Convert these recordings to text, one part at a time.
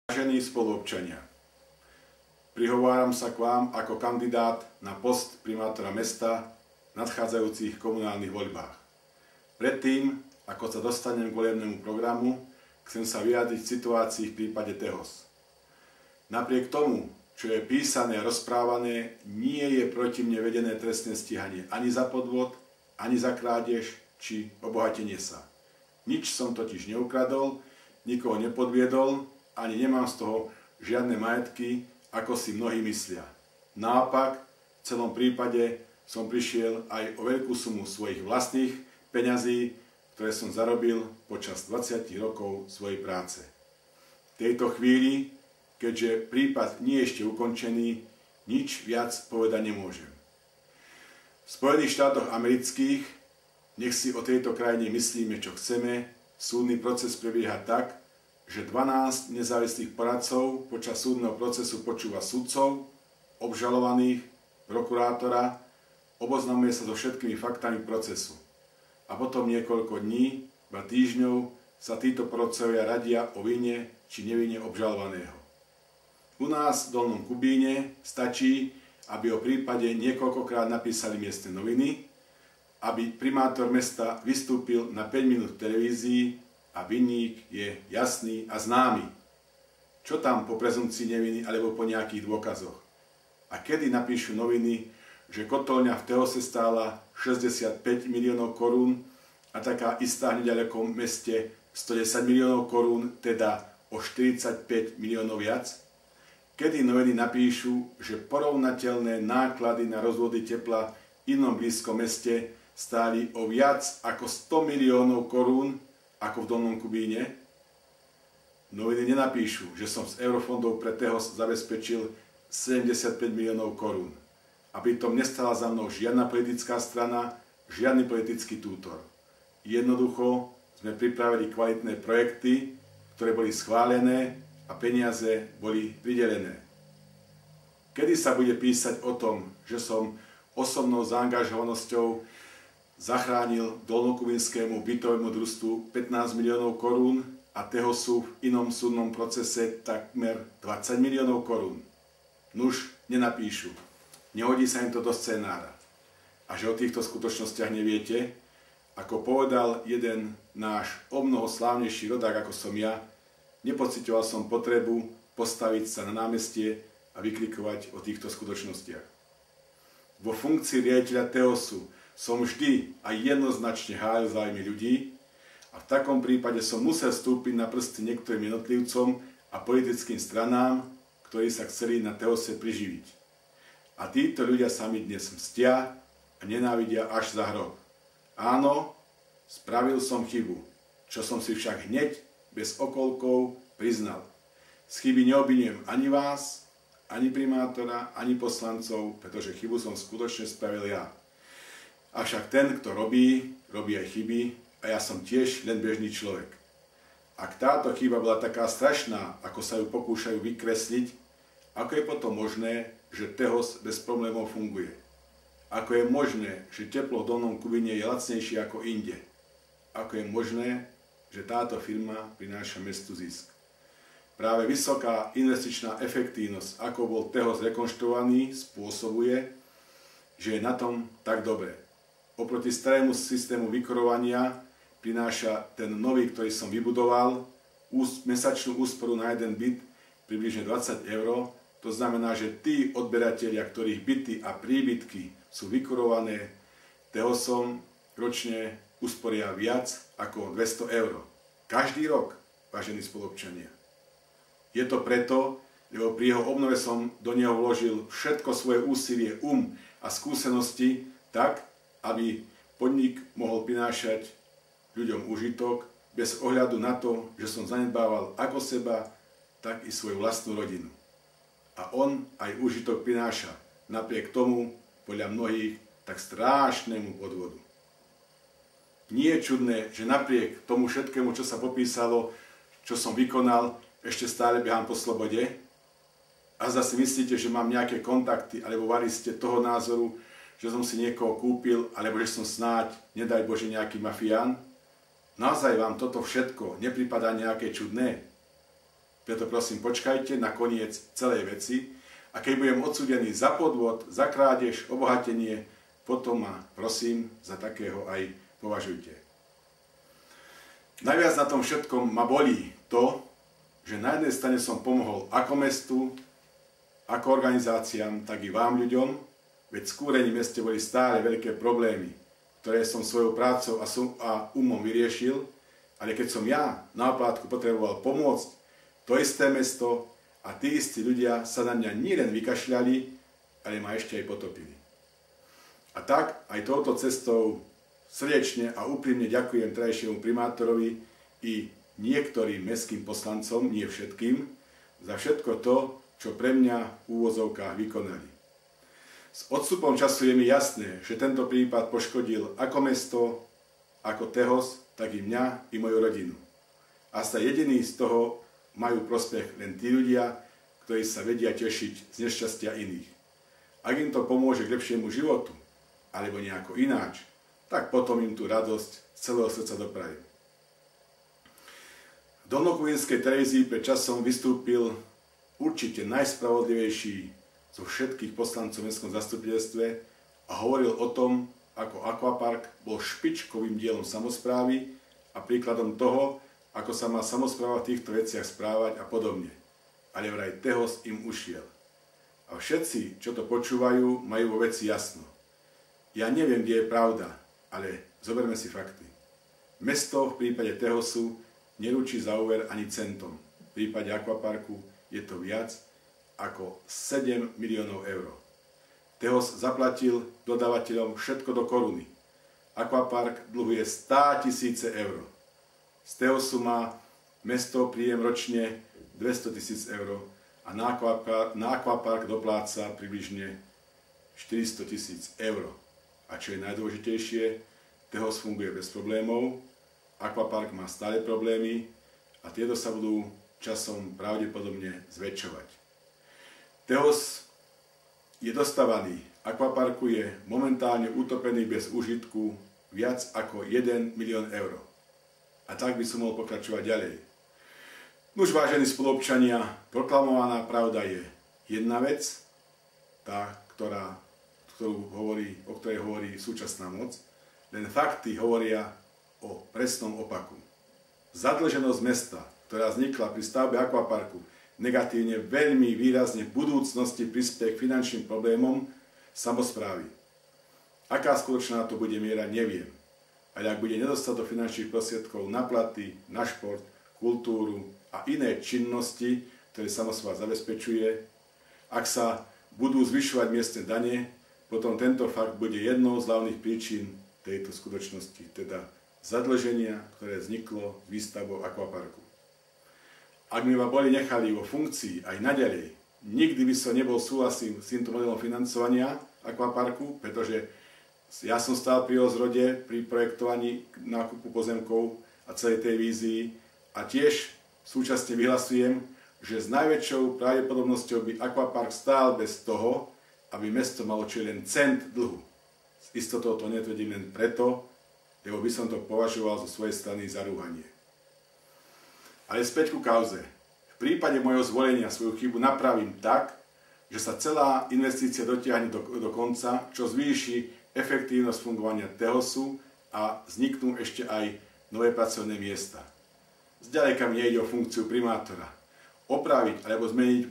Vážení spoluobčania, prihováram sa k vám ako kandidát na post primátora mesta v nadchádzajúcich komunálnych voľbách. Predtým, ako sa dostanem k volebnému programu, chcem sa vyjadriť v situácii v prípade Tehos. Napriek tomu, čo je písané a rozprávané, nie je proti mne vedené trestné stíhanie ani za podvod, ani za krádež či obohatenie sa. Nič som totiž neukradol, nikoho nepodviedol, ani nemám z toho žiadne majetky, ako si mnohí myslia. Naopak, v celom prípade som prišiel aj o veľkú sumu svojich vlastných peňazí, ktoré som zarobil počas 20 rokov svojej práce. V tejto chvíli, keďže prípad nie je ešte ukončený, nič viac povedať nemôžem. V Spojených štátoch amerických, nech si o tejto krajine myslíme, čo chceme, súdny proces prebieha tak, že 12 nezávislých poradcov počas súdneho procesu počúva sudcov, obžalovaných, prokurátora, oboznamuje sa so všetkými faktami procesu. A potom niekoľko dní, ba týždňov sa títo poradcovia radia o vine či nevine obžalovaného. U nás v Dolnom Kubíne stačí, aby o prípade niekoľkokrát napísali miestne noviny, aby primátor mesta vystúpil na 5 minút v televízii a vinník je jasný a známy. Čo tam po prezumpcii neviny alebo po nejakých dôkazoch? A kedy napíšu noviny, že kotolňa v Tehose stála 65 miliónov korún a taká istá v nedalekom meste 110 miliónov korún, teda o 45 miliónov viac? Kedy noviny napíšu, že porovnateľné náklady na rozvody tepla v inom blízkom meste stáli o viac ako 100 miliónov korún ako v Dolnom Kubíne? Noviny nenapíšu, že som z eurofondov pre Tehos zabezpečil 75 miliónov korún. A pritom nestala za mnou žiadna politická strana, žiadny politický tútor. Jednoducho sme pripravili kvalitné projekty, ktoré boli schválené a peniaze boli pridelené. Kedy sa bude písať o tom, že som osobnou zaangažovanosťou zachránil dolnokubinskému bytovému družstvu 15 miliónov korún a Tehosu v inom súdnom procese takmer 20 miliónov korún? Nuž, nenapíšu. Nehodí sa im to do scenára. A že o týchto skutočnostiach neviete? Ako povedal jeden náš omnoho slávnejší rodák ako som ja, nepociťoval som potrebu postaviť sa na námestie a vykrikovať o týchto skutočnostiach. Vo funkcii riaditeľa Tehosu som vždy a jednoznačne hájil záujmy ľudí a v takom prípade som musel vstúpiť na prsty niektorým jednotlivcom a politickým stranám, ktorí sa chceli na Tehose priživiť. A títo ľudia sa mi dnes mstia a nenávidia až za hrob. Áno, spravil som chybu, čo som si však hneď bez okolkov priznal. Z chyby neobvinujem ani vás, ani primátora, ani poslancov, pretože chybu som skutočne spravil ja. Avšak ten, kto robí aj chyby a ja som tiež len bežný človek. Ak táto chyba bola taká strašná, ako sa ju pokúšajú vykresliť, ako je potom možné, že Tehos bez problémov funguje? Ako je možné, že teplo v Dolnom Kubíne je lacnejšie ako inde? Ako je možné, že táto firma prináša mestu zisk? Práve vysoká investičná efektívnosť, ako bol Tehos rekonštruovaný, spôsobuje, že je na tom tak dobre. Oproti starému systému vykurovania prináša ten nový, ktorý som vybudoval, mesačnú úsporu na jeden byt približne 20 €. To znamená, že tí odberatelia, ktorých byty a príbytky sú vykurované Tehosom, ročne usporia viac ako 200 €. Každý rok, vážení spoluobčania. Je to preto, lebo pri jeho obnove som do neho vložil všetko svoje úsilie, a skúsenosti tak, aby podnik mohol prinášať ľuďom užitok bez ohľadu na to, že som zanedbával ako seba, tak i svoju vlastnú rodinu. A on aj užitok prináša, napriek tomu, podľa mnohých, tak strášnemu podvodu. Nie je čudné, že napriek tomu všetkému, čo sa popísalo, čo som vykonal, ešte stále behám po slobode? A zase myslíte, že mám nejaké kontakty, alebo vari ste toho názoru, že som si niekoho kúpil, alebo že som snáď, nedaj Bože, nejaký mafián? Naozaj vám toto všetko nepripadá nejaké čudné? Preto prosím, počkajte na koniec celej veci a keď budem odsúdený za podvod, za krádež, obohatenie, potom ma, prosím, za takého aj považujte. Najviac na tom všetkom ma bolí to, že na jednej strane som pomohol ako mestu, ako organizáciám, tak i vám ľuďom, veď v Skúrení meste boli stále veľké problémy, ktoré som svojou prácou a umom vyriešil, ale keď som ja na oplátku potreboval pomôcť, to isté mesto a tí istí ľudia sa na mňa nielen vykašľali, ale ma ešte aj potopili. A tak aj touto cestou srdečne a úprimne ďakujem terajšiemu primátorovi i niektorým mestským poslancom, nie všetkým, za všetko to, čo pre mňa v úvozovkách vykonali. S odstupom času je mi jasné, že tento prípad poškodil ako mesto, ako Tehos, tak i mňa, i moju rodinu. A sa jediný z toho majú prospech len tí ľudia, ktorí sa vedia tešiť z nešťastia iných. Ak im to pomôže k lepšiemu životu, alebo nejako ináč, tak potom im tú radosť z celého srdca doprajem. V Dolnokuvinskej Terézii pred časom vystúpil určite najspravodlivejší zo všetkých poslancov v mestskom zastupiteľstve a hovoril o tom, ako akvapark bol špičkovým dielom samosprávy a príkladom toho, ako sa má samospráva v týchto veciach správať a podobne. Ale vraj Tehos im ušiel. A všetci, čo to počúvajú, majú vo veci jasno. Ja neviem, kde je pravda, ale zoberme si fakty. Mesto v prípade Tehosu neručí za úver ani centom. V prípade akvaparku je to viac ako 7 miliónov eur. Tehos zaplatil dodávateľom všetko do koruny. Akvapark dlhuje 100 000 eur. Z Tehosu má mesto príjem ročne 200 000 eur a na akvapark dopláca približne 400 000 eur. A čo je najdôležitejšie, Tehos funguje bez problémov, akvapark má stále problémy a tieto sa budú časom pravdepodobne zväčšovať. Tehos je dostávaný, akvaparku je momentálne utopený bez úžitku viac ako 1 milión eur. A tak by som mohol pokračovať ďalej. Nuž, vážení spoluobčania, proklamovaná pravda je jedna vec, tá, o ktorej hovorí súčasná moc, len fakty hovoria o presnom opaku. Zadlženosť mesta, ktorá vznikla pri stavbe akvaparku, negatívne veľmi výrazne v budúcnosti prispieje k finančným problémom samosprávy. Aká skutočná to bude miera, neviem. Ale ak bude nedostatok finančných prostriedkov na platy, na šport, kultúru a iné činnosti, ktoré samospráva zabezpečuje, ak sa budú zvyšovať miestne dane, potom tento fakt bude jednou z hlavných príčin tejto skutočnosti, teda zadlženia, ktoré vzniklo s výstavbou akvaparku. Ak mi ma boli nechali vo funkcii aj naďalej, nikdy by som nebol súhlasím s týmto modelom financovania akvaparku, pretože ja som stál pri rozrode, pri projektovaní nákupu pozemkov a celej tej vízii a tiež súčasne vyhlasujem, že s najväčšou pravdepodobnosťou by akvapark stál bez toho, aby mesto malo čo len cent dlhu. S istotou to netvrdím len preto, lebo by som to považoval zo svojej strany za rúhanie. Ale späť ku kauze. V prípade mojho zvolenia svoju chybu napravím tak, že sa celá investícia dotiahne do konca, čo zvýši efektívnosť fungovania Tehosu a vzniknú ešte aj nové pracovné miesta. Zďaleka mi nejde o funkciu primátora. Opraviť alebo zmeniť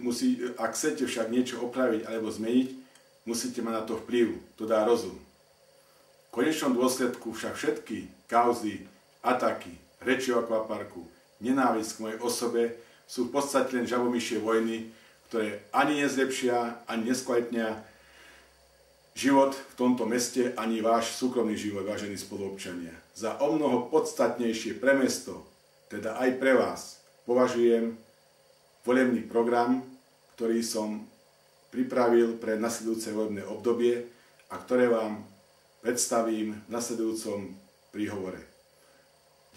ak chcete však niečo opraviť alebo zmeniť, musíte mať na to vplyv, to dá rozum. V konečnom dôsledku však všetky kauzy, ataky, reči o akvaparku, nenávisť k mojej osobe sú v podstate len žabomyšie vojny, ktoré ani nezlepšia, ani neskvalitnia život v tomto meste, ani váš súkromný život, vážení spoluobčania. Za omnoho podstatnejšie pre mesto, teda aj pre vás, považujem volebný program, ktorý som pripravil pre nasledujúce volebné obdobie a ktoré vám predstavím v nasledujúcom príhovore.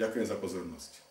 Ďakujem za pozornosť.